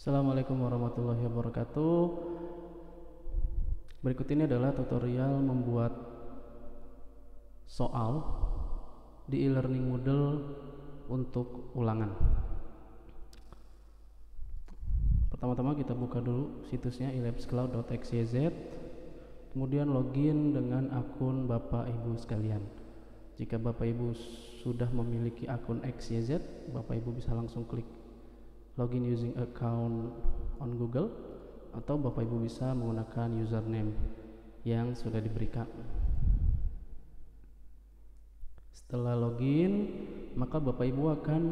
Assalamualaikum warahmatullahi wabarakatuh. Berikut ini adalah tutorial membuat soal di e-learning Moodle untuk ulangan. Pertama-tama kita buka dulu situsnya elabscloud.xyz, kemudian login dengan akun Bapak Ibu sekalian. Jika Bapak Ibu sudah memiliki akun XYZ, Bapak Ibu bisa langsung klik login using account on Google, atau Bapak Ibu bisa menggunakan username yang sudah diberikan. Setelah login, maka Bapak Ibu akan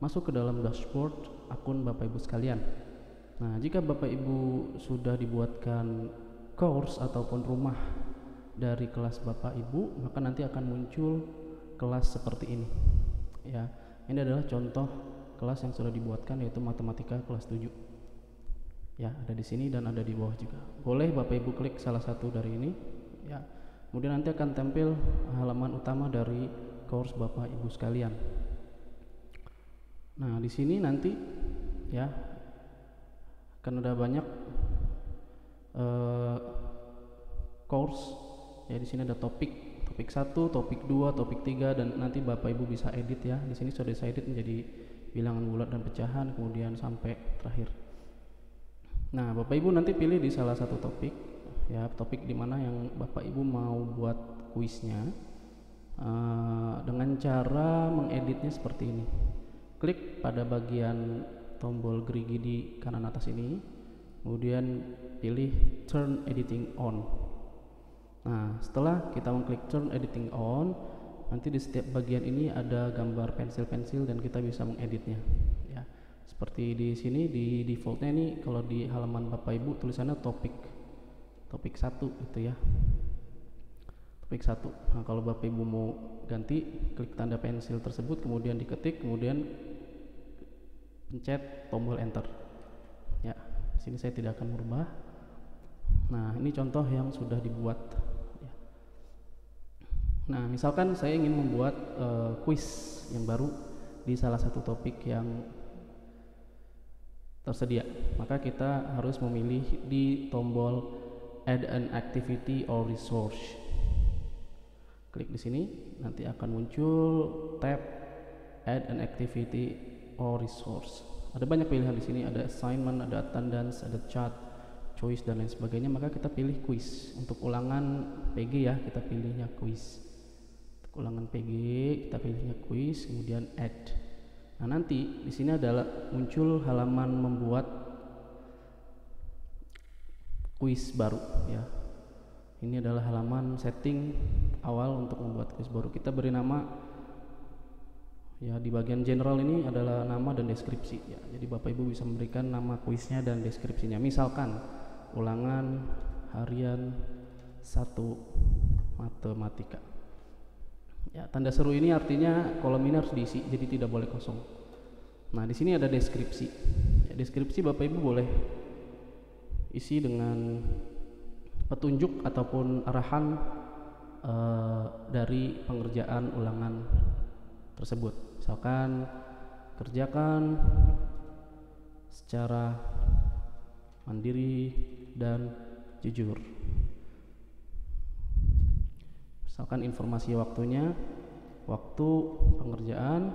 masuk ke dalam dashboard akun Bapak Ibu sekalian. Nah, jika Bapak Ibu sudah dibuatkan course ataupun rumah dari kelas Bapak Ibu, maka nanti akan muncul kelas seperti ini. Ya, ini adalah contoh kelas yang sudah dibuatkan, yaitu matematika kelas 7. Ya, ada di sini dan ada di bawah juga. Boleh Bapak Ibu klik salah satu dari ini, ya. Kemudian nanti akan tampil halaman utama dari course Bapak Ibu sekalian. Nah, di sini nanti ya akan ada banyak course. Ya, di sini ada topik 1, topik 2, topik 3, dan nanti Bapak Ibu bisa edit ya. Di sini sudah saya edit menjadi bilangan bulat dan pecahan, kemudian sampai terakhir. Nah, Bapak Ibu nanti pilih di salah satu topik, ya, topik di mana yang Bapak Ibu mau buat kuisnya, dengan cara mengeditnya seperti ini. Klik pada bagian tombol gerigi di kanan atas ini, kemudian pilih Turn Editing On. Nah, setelah kita mengklik Turn Editing On, nanti di setiap bagian ini ada gambar pensil-pensil dan kita bisa mengeditnya. Ya, seperti di sini di defaultnya ini, kalau di halaman Bapak Ibu tulisannya topik 1 gitu ya. Topik 1. Nah, kalau Bapak Ibu mau ganti, klik tanda pensil tersebut, kemudian diketik, kemudian pencet tombol enter. Ya, di sini saya tidak akan merubah. Nah, ini contoh yang sudah dibuat. Nah, misalkan saya ingin membuat kuis yang baru di salah satu topik yang tersedia, maka kita harus memilih di tombol Add an Activity or Resource. Klik di sini, nanti akan muncul tab Add an Activity or Resource. Ada banyak pilihan di sini, ada assignment, ada attendance, ada chat, choice, dan lain sebagainya. Maka kita pilih kuis. Untuk ulangan PG ya, kita pilihnya kuis. Ulangan PG kita pilihnya kuis, kemudian add. Nah, nanti di sini adalah muncul halaman membuat kuis baru ya. Ini adalah halaman setting awal untuk membuat kuis baru. Kita beri nama ya, di bagian general ini adalah nama dan deskripsi ya. Jadi Bapak Ibu bisa memberikan nama kuisnya dan deskripsinya. Misalkan ulangan harian 1 matematika. Ya, tanda seru ini artinya kolom ini harus diisi, jadi tidak boleh kosong. Nah, di sini ada deskripsi. Ya, deskripsi Bapak Ibu boleh isi dengan petunjuk ataupun arahan dari pengerjaan ulangan tersebut. Misalkan kerjakan secara mandiri dan jujur. Misalkan informasi waktunya, waktu pengerjaan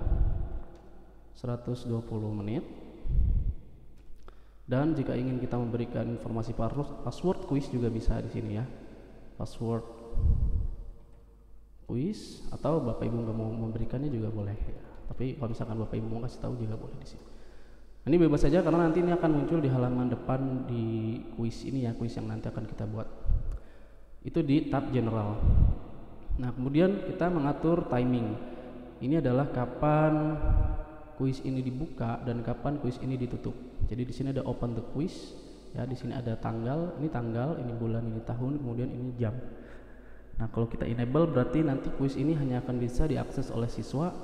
120 menit. Dan jika ingin kita memberikan informasi password kuis juga bisa di sini ya. Password kuis, atau Bapak Ibu nggak mau memberikannya juga boleh ya. Tapi kalau misalkan Bapak Ibu mau kasih tahu juga boleh di sini. Ini bebas saja karena nanti ini akan muncul di halaman depan di kuis ini ya, kuis yang nanti akan kita buat. Itu di tab general. Nah, kemudian kita mengatur timing. Ini adalah kapan kuis ini dibuka dan kapan kuis ini ditutup. Jadi di sini ada open the quiz, ya, di sini ada tanggal, ini bulan, ini tahun, kemudian ini jam. Nah, kalau kita enable berarti nanti kuis ini hanya akan bisa diakses oleh siswa,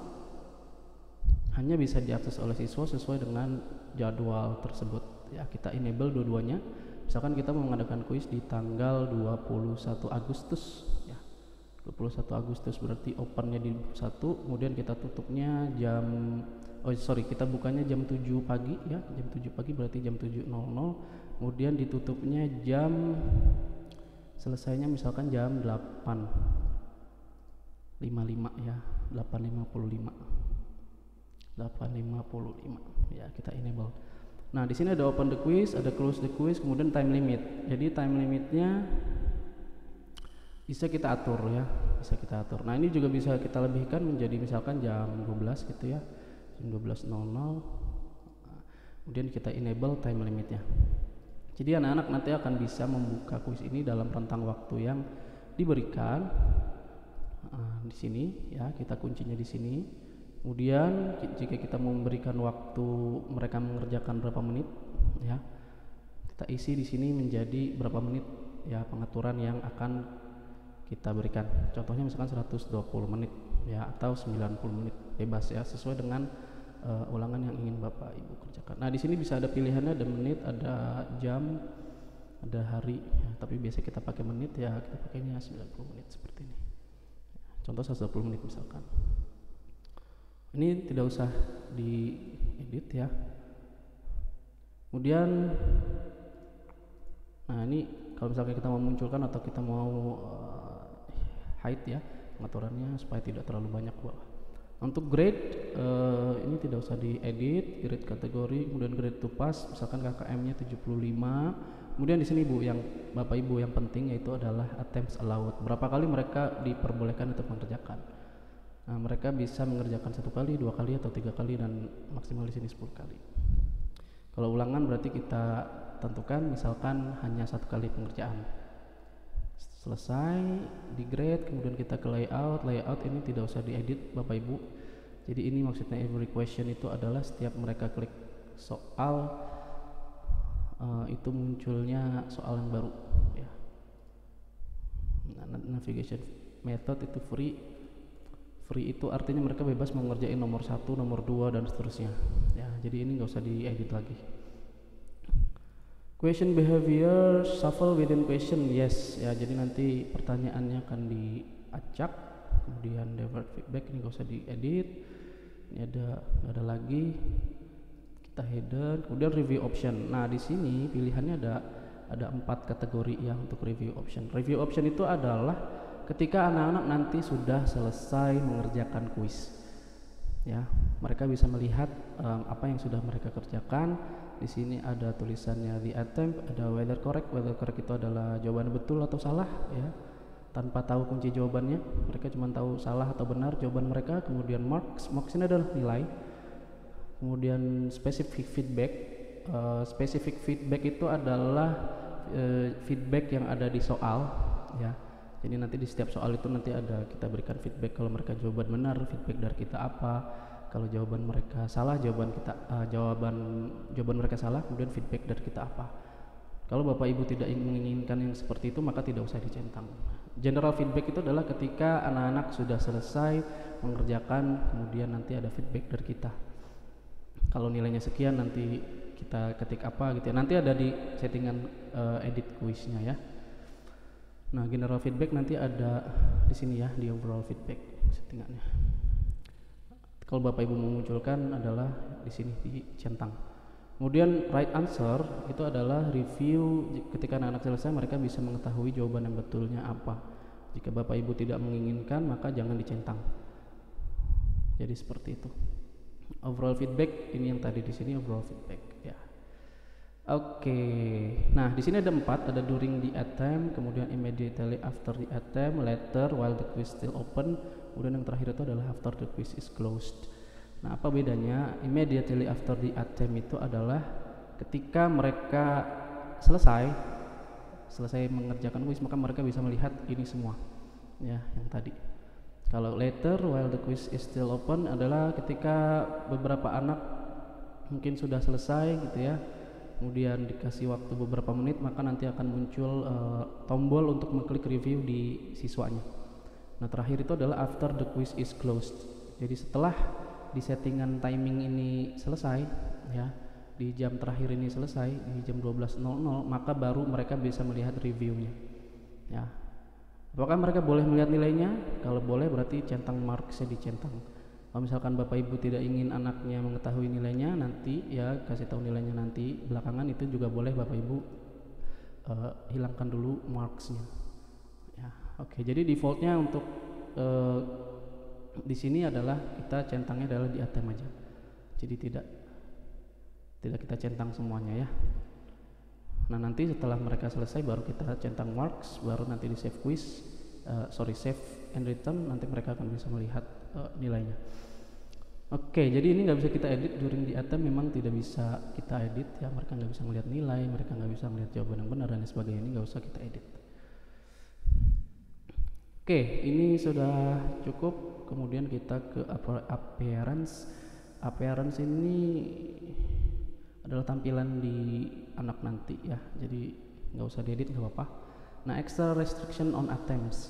sesuai dengan jadwal tersebut. Ya, kita enable dua-duanya. Misalkan kita mau mengadakan kuis di tanggal 21 Agustus ya. 21 Agustus berarti opennya di 1, kemudian kita tutupnya jam kita bukanya jam 7 pagi ya, jam 7 pagi berarti jam 7.00, kemudian ditutupnya selesainya misalkan jam 8.55 ya, 8.55 ya, kita enable. Nah, di sini ada open the quiz, ada close the quiz, kemudian time limit. Jadi time limitnya bisa kita atur ya, bisa kita atur. Nah, ini juga bisa kita lebihkan menjadi misalkan jam 12 gitu ya, jam 12.00. Kemudian kita enable time limitnya. Jadi anak-anak nanti akan bisa membuka kuis ini dalam rentang waktu yang diberikan. Di sini ya, kita kuncinya di sini. Kemudian jika kita memberikan waktu mereka mengerjakan berapa menit ya, kita isi di sini menjadi berapa menit ya, pengaturan yang akan kita berikan. Contohnya misalkan 120 menit ya, atau 90 menit, bebas ya, sesuai dengan ulangan yang ingin Bapak Ibu kerjakan. Nah, di sini bisa ada pilihannya, ada menit, ada jam, ada hari ya, tapi biasa kita pakai menit ya, kita pakainya 90 menit seperti ini. Contoh 120 menit misalkan. Ini tidak usah diedit ya. Kemudian nah, ini kalau misalnya kita mau munculkan atau kita mau hide ya, pengaturannya supaya tidak terlalu banyak bawah. Untuk grade ini tidak usah diedit, grade kategori, kemudian grade to pass, misalkan KKM-nya 75. Kemudian di sini Bu, yang Bapak Ibu yang penting yaitu adalah attempts allowed. Berapa kali mereka diperbolehkan untuk mengerjakan. Nah, mereka bisa mengerjakan 1 kali, 2 kali, atau 3 kali, dan maksimal di sini 10 kali. Kalau ulangan berarti kita tentukan misalkan hanya 1 kali pengerjaan. Selesai di grade, kemudian kita ke layout. Layout ini tidak usah diedit Bapak Ibu. Jadi ini maksudnya every question itu adalah setiap mereka klik soal itu munculnya soal yang baru ya. Nah, navigation method itu free itu artinya mereka bebas mau ngerjain nomor 1, nomor 2, dan seterusnya ya. Jadi ini nggak usah diedit lagi. Question behavior, shuffle within question, yes ya. Jadi nanti pertanyaannya akan diacak, kemudian divert feedback, ini nggak usah diedit. Ini nggak ada lagi. Kita hidden, kemudian review option. Nah, di sini pilihannya ada 4 kategori ya untuk review option. Review option itu adalah ketika anak-anak nanti sudah selesai mengerjakan kuis ya, mereka bisa melihat apa yang sudah mereka kerjakan. Di sini ada tulisannya the attempt, ada whether correct. Whether correct itu adalah jawaban betul atau salah ya, tanpa tahu kunci jawabannya, mereka cuma tahu salah atau benar jawaban mereka. Kemudian marks ini adalah nilai. Kemudian specific feedback. Specific feedback itu adalah feedback yang ada di soal ya. Jadi nanti di setiap soal itu nanti ada kita berikan feedback. Kalau mereka jawaban benar, feedback dari kita apa. Kalau jawaban mereka salah, jawaban mereka salah, kemudian feedback dari kita apa. Kalau Bapak Ibu tidak menginginkan yang seperti itu, maka tidak usah dicentang. General feedback itu adalah ketika anak-anak sudah selesai mengerjakan, kemudian nanti ada feedback dari kita. Kalau nilainya sekian, nanti kita ketik apa gitu ya. Nanti ada di settingan edit kuisnya ya. Nah, general feedback nanti ada di sini ya, di overall feedback settingannya. Kalau Bapak Ibu memunculkan adalah di sini dicentang. Kemudian right answer itu adalah review. Ketika anak-anak selesai, mereka bisa mengetahui jawaban yang betulnya apa. Jika Bapak Ibu tidak menginginkan, maka jangan dicentang. Jadi seperti itu. Overall feedback ini yang tadi di sini overall feedback ya. Oke, nah di sini ada 4, ada during the attempt, kemudian immediately after the attempt, later while the quiz still open, kemudian yang terakhir itu adalah after the quiz is closed. Nah, apa bedanya? Immediately after the attempt itu adalah ketika mereka selesai mengerjakan quiz, maka mereka bisa melihat ini semua ya, yang tadi. Kalau later while the quiz is still open adalah ketika beberapa anak mungkin sudah selesai gitu ya, kemudian dikasih waktu beberapa menit, maka nanti akan muncul tombol untuk mengklik review di siswanya. Nah, terakhir itu adalah after the quiz is closed. Jadi setelah di settingan timing ini selesai ya, di jam terakhir ini selesai di jam 12.00, maka baru mereka bisa melihat reviewnya ya. Apakah mereka boleh melihat nilainya? Kalau boleh berarti centang marksnya dicentang. Kalau misalkan Bapak Ibu tidak ingin anaknya mengetahui nilainya nanti ya, kasih tahu nilainya nanti belakangan, itu juga boleh Bapak Ibu hilangkan dulu marksnya ya. Oke, jadi defaultnya untuk di sini adalah kita centangnya adalah di ATM aja, jadi tidak kita centang semuanya ya. Nah nanti setelah mereka selesai baru kita centang marks, baru nanti di save quiz, save and return, nanti mereka akan bisa melihat nilainya. Oke, jadi ini nggak bisa kita edit during di ATM, memang tidak bisa kita edit ya, mereka nggak bisa melihat nilai, mereka nggak bisa melihat jawaban yang benar dan lain sebagainya, ini nggak usah kita edit. Oke, ini sudah cukup. Kemudian kita ke appearance. Appearance ini adalah tampilan di anak nanti ya, jadi nggak usah diedit, nggak apa-apa. Nah, extra restriction on attempts.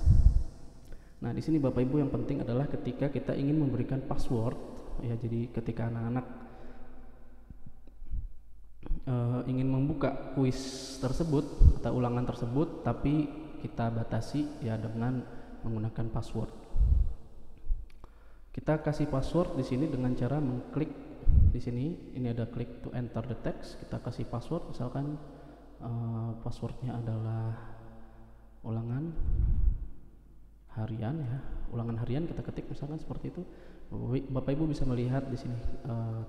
Nah, di sini Bapak Ibu yang penting adalah ketika kita ingin memberikan password ya, jadi ketika anak-anak ingin membuka kuis tersebut atau ulangan tersebut, tapi kita batasi ya dengan menggunakan password. Kita kasih password di sini dengan cara mengklik di sini, ini ada klik to enter the text, kita kasih password, misalkan passwordnya adalah ulangan harian ya, ulangan harian kita ketik misalkan seperti itu. Bapak Ibu bisa melihat di sini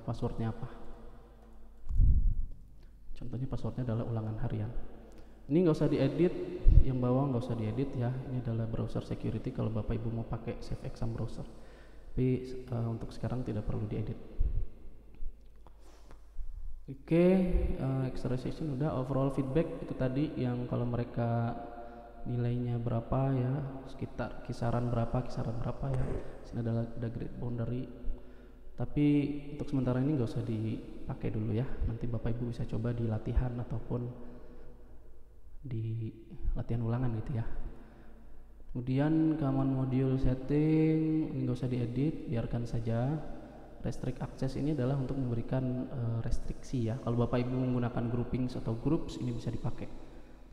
passwordnya apa. Contohnya passwordnya adalah ulangan harian. Ini nggak usah diedit, yang bawah nggak usah diedit ya. Ini adalah browser security kalau Bapak Ibu mau pakai Save Exam browser. Tapi untuk sekarang tidak perlu diedit. Oke, extra session udah. Overall feedback itu tadi yang kalau mereka nilainya berapa ya, sekitar kisaran berapa ya. Sini ada grade boundary. Tapi untuk sementara ini nggak usah dipakai dulu ya. Nanti Bapak Ibu bisa coba di latihan ataupun di latihan ulangan gitu ya. Kemudian common module setting ini nggak usah diedit, biarkan saja. Restrict access ini adalah untuk memberikan restriksi ya. Kalau Bapak Ibu menggunakan groupings atau groups ini bisa dipakai.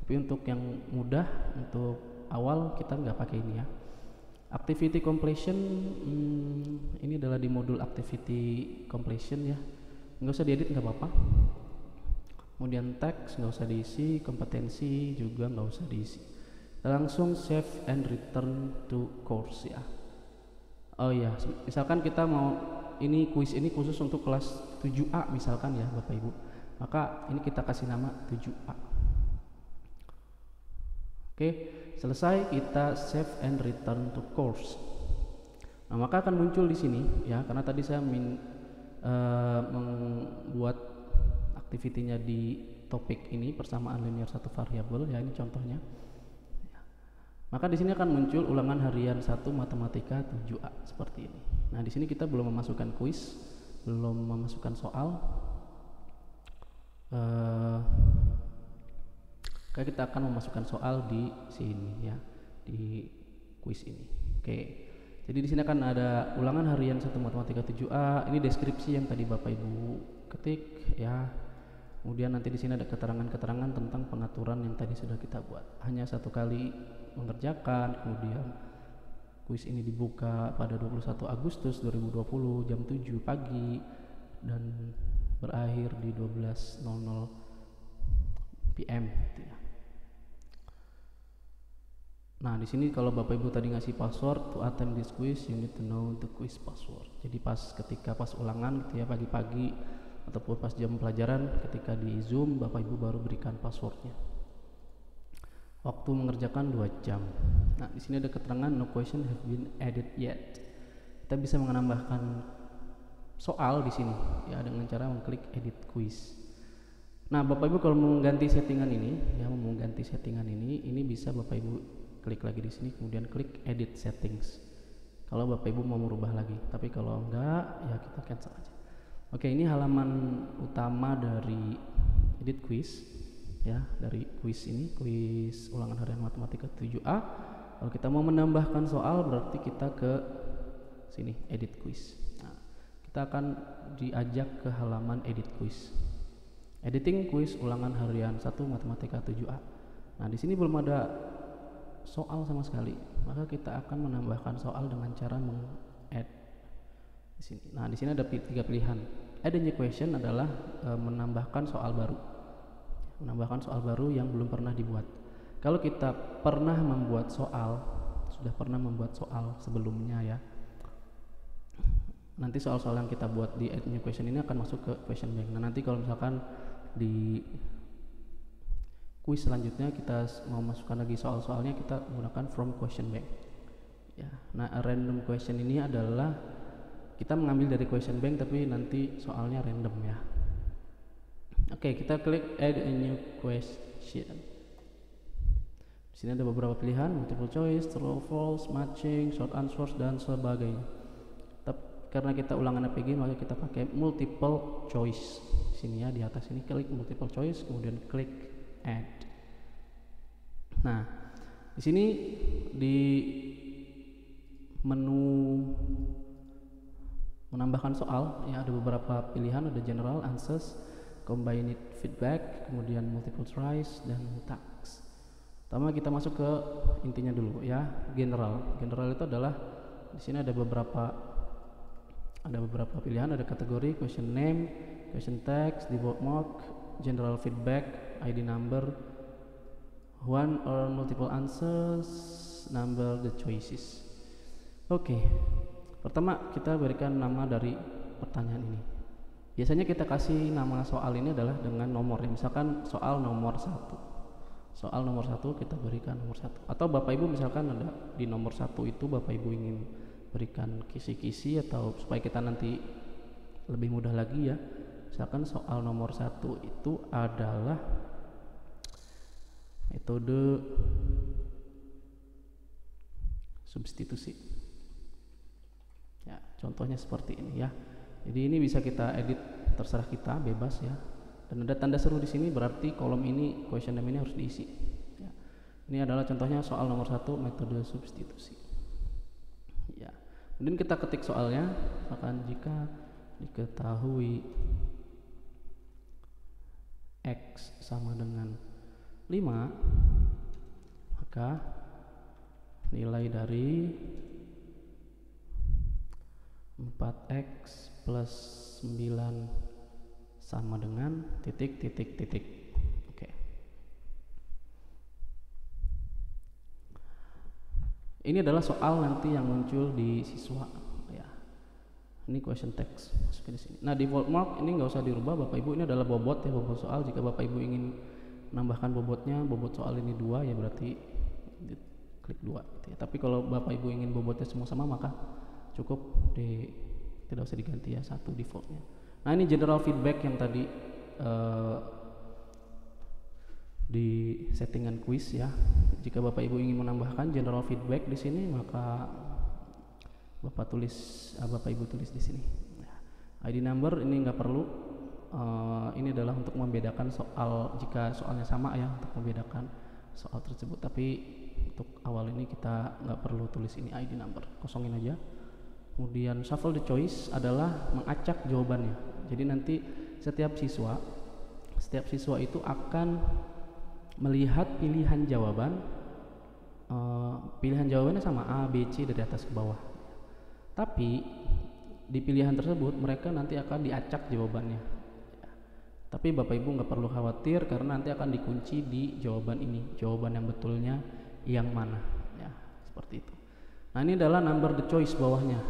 Tapi untuk yang mudah, untuk awal kita nggak pakai ini ya. Activity completion ini adalah di modul activity completion ya. Nggak usah diedit, nggak apa-apa. Kemudian teks nggak usah diisi, kompetensi juga nggak usah diisi. Langsung save and return to course ya. Oh ya, misalkan kita mau ini kuis ini khusus untuk kelas 7A misalkan ya Bapak Ibu, maka ini kita kasih nama 7A. Oke, selesai kita save and return to course. Nah, maka akan muncul di sini ya, karena tadi saya membuat aktivitinya di topik ini persamaan linear satu variabel ya, ini contohnya. Maka di sini akan muncul ulangan harian 1 matematika 7A seperti ini. Nah, di sini kita belum memasukkan kuis, belum memasukkan soal. Kita akan memasukkan soal di sini ya, di kuis ini. Oke. Jadi di sini akan ada ulangan harian 1 matematika 7A. Ini deskripsi yang tadi Bapak Ibu ketik ya. Kemudian nanti di sini ada keterangan-keterangan tentang pengaturan yang tadi sudah kita buat. Hanya 1 kali mengerjakan, kemudian kuis ini dibuka pada 21 Agustus 2020 jam 7 pagi dan berakhir di 12.00 PM gitu ya. Nah, di sini kalau Bapak Ibu tadi ngasih password to attempt this quiz, you need to know the quiz password. Jadi ketika pas ulangan gitu ya, pagi-pagi ataupun pas jam pelajaran, ketika di Zoom Bapak Ibu baru berikan passwordnya. Waktu mengerjakan 2 jam. Nah, di sini ada keterangan no question have been added yet. Kita bisa menambahkan soal di sini ya dengan cara mengklik edit quiz. Nah, Bapak Ibu kalau mau mengganti settingan ini bisa Bapak Ibu klik lagi di sini, kemudian klik edit settings. Kalau Bapak Ibu mau merubah lagi, tapi kalau enggak ya kita cancel aja. Oke, ini halaman utama dari edit quiz ya, dari quiz ini, quiz ulangan harian matematika 7A. Kalau kita mau menambahkan soal berarti kita ke sini edit quiz. Nah, kita akan diajak ke halaman edit quiz. Editing quiz ulangan harian 1 matematika 7A. Nah, di sini belum ada soal sama sekali, maka kita akan menambahkan soal dengan cara meng-add. Di di sini. Nah, di sini ada 3 pilihan. Add a new question adalah menambahkan soal baru. Menambahkan soal baru yang belum pernah dibuat. Kalau kita pernah membuat soal, sudah pernah membuat soal sebelumnya ya, nanti soal-soal yang kita buat di add new question ini akan masuk ke question bank. Nah, nanti kalau misalkan di kuis selanjutnya kita mau masukkan lagi soal-soalnya, kita menggunakan from question bank ya. Nah, random question ini adalah kita mengambil dari question bank tapi nanti soalnya random ya. Oke, kita klik add a new question. Di sini ada beberapa pilihan, multiple choice, true, false, matching, short answers dan sebagainya. Karena kita ulangan APG maka kita pakai multiple choice. Sini ya, di atas ini klik multiple choice, kemudian klik add. Nah, di sini di menu menambahkan soal ya, ada beberapa pilihan, ada general, answers, combined feedback, kemudian multiple choice dan task. Pertama kita masuk ke intinya dulu ya, general. General itu adalah di sini ada beberapa pilihan, ada kategori, question name, question text, default mark, general feedback, ID number, one or multiple answers, number the choices. Oke, pertama kita berikan nama dari pertanyaan ini. Biasanya kita kasih nama soal ini adalah dengan nomor ya, misalkan soal nomor 1. Soal nomor 1 kita berikan nomor 1. Atau Bapak Ibu misalkan ada di nomor 1 itu Bapak Ibu ingin berikan kisi-kisi atau supaya kita nanti lebih mudah lagi ya, misalkan soal nomor 1 itu adalah metode substitusi ya, contohnya seperti ini ya. Jadi ini bisa kita edit, terserah kita, bebas ya. Dan ada tanda seru di sini, berarti kolom ini, question name ini harus diisi ya. Ini adalah contohnya soal nomor 1 metode substitusi ya. Kemudian kita ketik soalnya, misalkan jika diketahui X sama dengan 5, maka nilai dari 4X plus 9 sama dengan titik. Oke. Ini adalah soal nanti yang muncul di siswa ya. Ini question text masukin di sini. Nah, default mark ini nggak usah dirubah Bapak Ibu, ini adalah bobot ya, bobot soal. Jika Bapak Ibu ingin menambahkan bobotnya, bobot soal ini 2 ya, berarti klik 2 gitu ya. Tapi kalau Bapak Ibu ingin bobotnya semua sama, maka cukup tidak usah diganti ya, 1 defaultnya. Nah, ini general feedback yang tadi di settingan kuis ya. Jika Bapak Ibu ingin menambahkan general feedback di sini, maka Bapak Ibu tulis di sini. ID number ini nggak perlu. Ini adalah untuk membedakan soal, jika soalnya sama ya, untuk membedakan soal tersebut. Tapi untuk awal ini kita nggak perlu tulis ini ID number, kosongin aja. Kemudian shuffle the choice adalah mengacak jawabannya. Jadi nanti setiap siswa itu akan melihat pilihan jawaban. Pilihan jawabannya sama A, B, C dari atas ke bawah. Tapi di pilihan tersebut mereka nanti akan diacak jawabannya. Tapi Bapak Ibu nggak perlu khawatir karena nanti akan dikunci di jawaban ini. Jawaban yang betulnya yang mana? Ya, seperti itu. Nah, ini adalah number the choice bawahnya.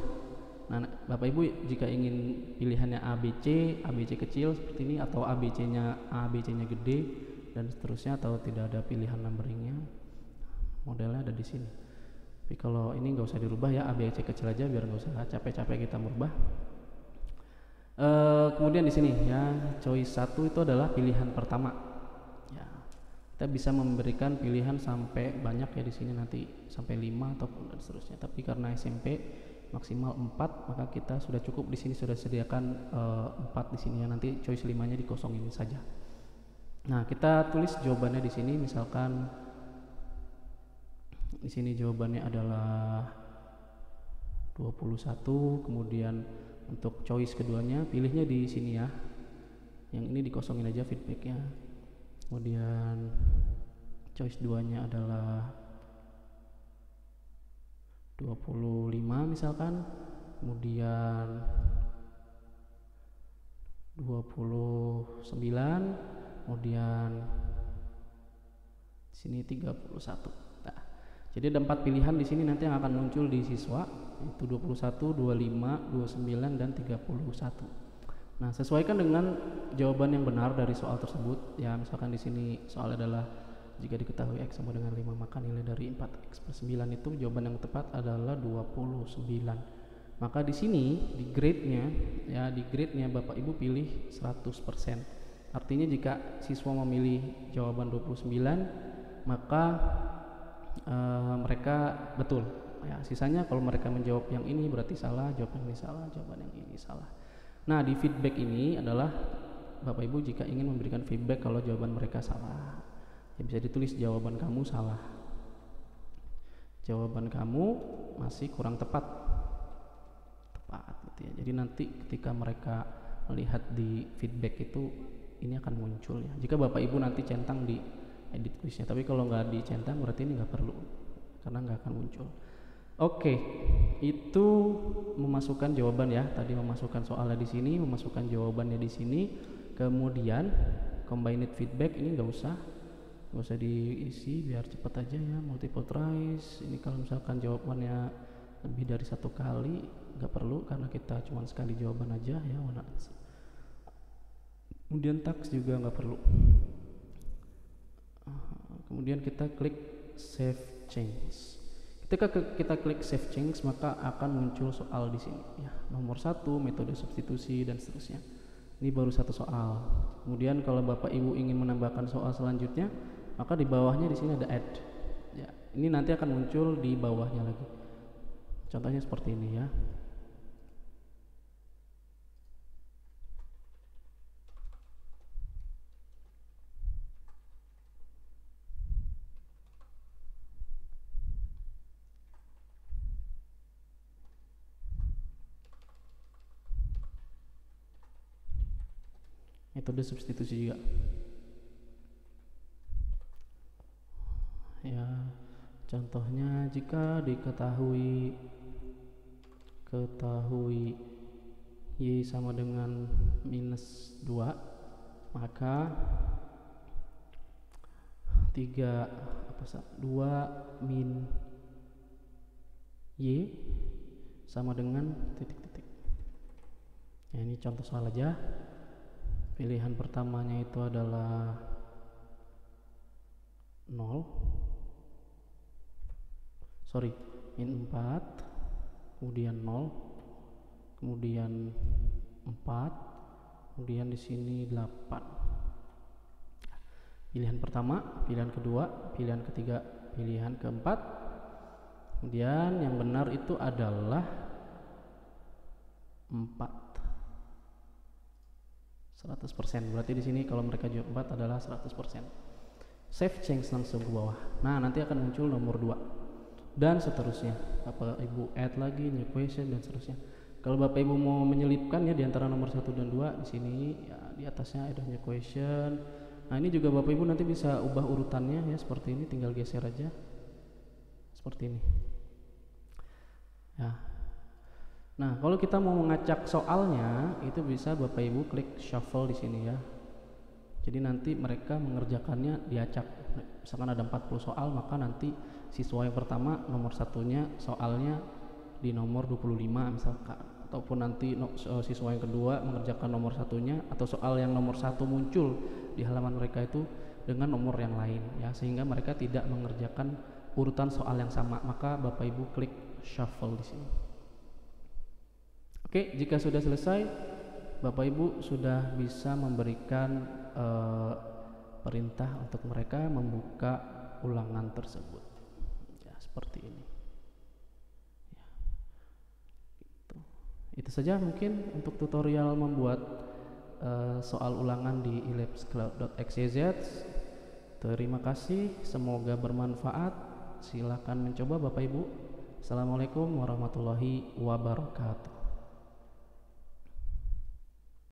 Nah, Bapak Ibu jika ingin pilihannya ABC kecil seperti ini, atau ABC-nya gede dan seterusnya, atau tidak ada pilihan numberingnya, modelnya ada di sini. Tapi kalau ini nggak usah dirubah ya, ABC kecil aja biar nggak usah capek-capek kita merubah. Kemudian di sini ya, choice 1 itu adalah pilihan pertama. Ya, kita bisa memberikan pilihan sampai banyak ya, di sini nanti sampai 5 ataupun dan seterusnya. Tapi karena SMP maksimal 4, maka kita sudah cukup di sini, sudah sediakan 4 di sini ya. Nanti choice 5-nya dikosongin saja. Nah, kita tulis jawabannya di sini, misalkan di sini jawabannya adalah 21, kemudian untuk choice keduanya pilihnya di sini ya. Yang ini dikosongin aja feedbacknya. Kemudian choice 2-nya adalah 25 misalkan. Kemudian 29, kemudian di sini 31. Nah, jadi ada 4 pilihan di sini nanti yang akan muncul di siswa, itu 21, 25, 29 dan 31. Nah, sesuaikan dengan jawaban yang benar dari soal tersebut. Ya, misalkan di sini soal adalah jika diketahui X sama dengan 5 maka nilai dari 4X+9 itu jawaban yang tepat adalah 29. Maka di sini di grade-nya Bapak Ibu pilih 100%. Artinya jika siswa memilih jawaban 29 maka mereka betul. Ya, sisanya kalau mereka menjawab yang ini berarti salah, jawaban ini salah, jawaban yang ini salah. Nah, di feedback ini adalah Bapak Ibu jika ingin memberikan feedback kalau jawaban mereka salah, ya bisa ditulis jawaban kamu salah, jawaban kamu masih kurang tepat gitu ya. Jadi nanti ketika mereka melihat di feedback itu ini akan muncul ya. Jika Bapak Ibu nanti centang di edit quiznya, tapi kalau nggak dicentang berarti ini nggak perlu karena nggak akan muncul. Oke, itu memasukkan jawaban ya. Tadi memasukkan soalnya di sini, memasukkan jawabannya di sini. Kemudian combined feedback ini nggak usah diisi biar cepat aja ya. Multiple choice ini kalau misalkan jawabannya lebih dari 1 kali nggak perlu karena kita cuma sekali jawaban aja ya. Kemudian tax juga nggak perlu. Kemudian kita klik save change. Ketika kita klik save change maka akan muncul soal di sini ya. Nomor 1 metode substitusi dan seterusnya. Ini baru 1 soal. Kemudian kalau Bapak Ibu ingin menambahkan soal selanjutnya maka di bawahnya di sini ada add. Ya, ini nanti akan muncul di bawahnya lagi. Contohnya seperti ini ya. Metode substitusi juga. Ya, contohnya jika diketahui Y sama dengan minus 2 maka 2 min Y sama dengan titik-titik. Ya, ini contoh soal aja. Pilihan pertamanya itu adalah 0, min 4, kemudian 0, kemudian 4, kemudian di sini 8. Pilihan pertama, pilihan kedua, pilihan ketiga, pilihan keempat. Kemudian yang benar itu adalah 4. 100%. Berarti di sini kalau mereka jawab 4 adalah 100%. Save change langsung ke bawah. Nah, nanti akan muncul nomor 2 dan seterusnya. Bapak Ibu add lagi new question dan seterusnya. Kalau Bapak Ibu mau menyelipkan ya di antara nomor 1 dan 2 di sini ya di atasnya ada new question. Nah, ini juga Bapak Ibu nanti bisa ubah urutannya ya seperti ini, tinggal geser aja. Seperti ini. Ya. Nah, kalau kita mau mengacak soalnya itu bisa Bapak Ibu klik shuffle di sini ya. Jadi nanti mereka mengerjakannya diacak. Misalkan ada 40 soal maka nanti siswa yang pertama nomor 1-nya soalnya di nomor 25 misalkan, ataupun nanti siswa yang kedua mengerjakan nomor 1-nya atau soal yang nomor 1 muncul di halaman mereka itu dengan nomor yang lain ya, sehingga mereka tidak mengerjakan urutan soal yang sama. Maka Bapak Ibu klik shuffle di sini. Oke, jika sudah selesai, Bapak Ibu sudah bisa memberikan perintah untuk mereka membuka ulangan tersebut. Ya, seperti ini. Ya, itu saja mungkin untuk tutorial membuat soal ulangan di elapscloud.xyz. Terima kasih, semoga bermanfaat. Silakan mencoba Bapak Ibu. Assalamualaikum warahmatullahi wabarakatuh.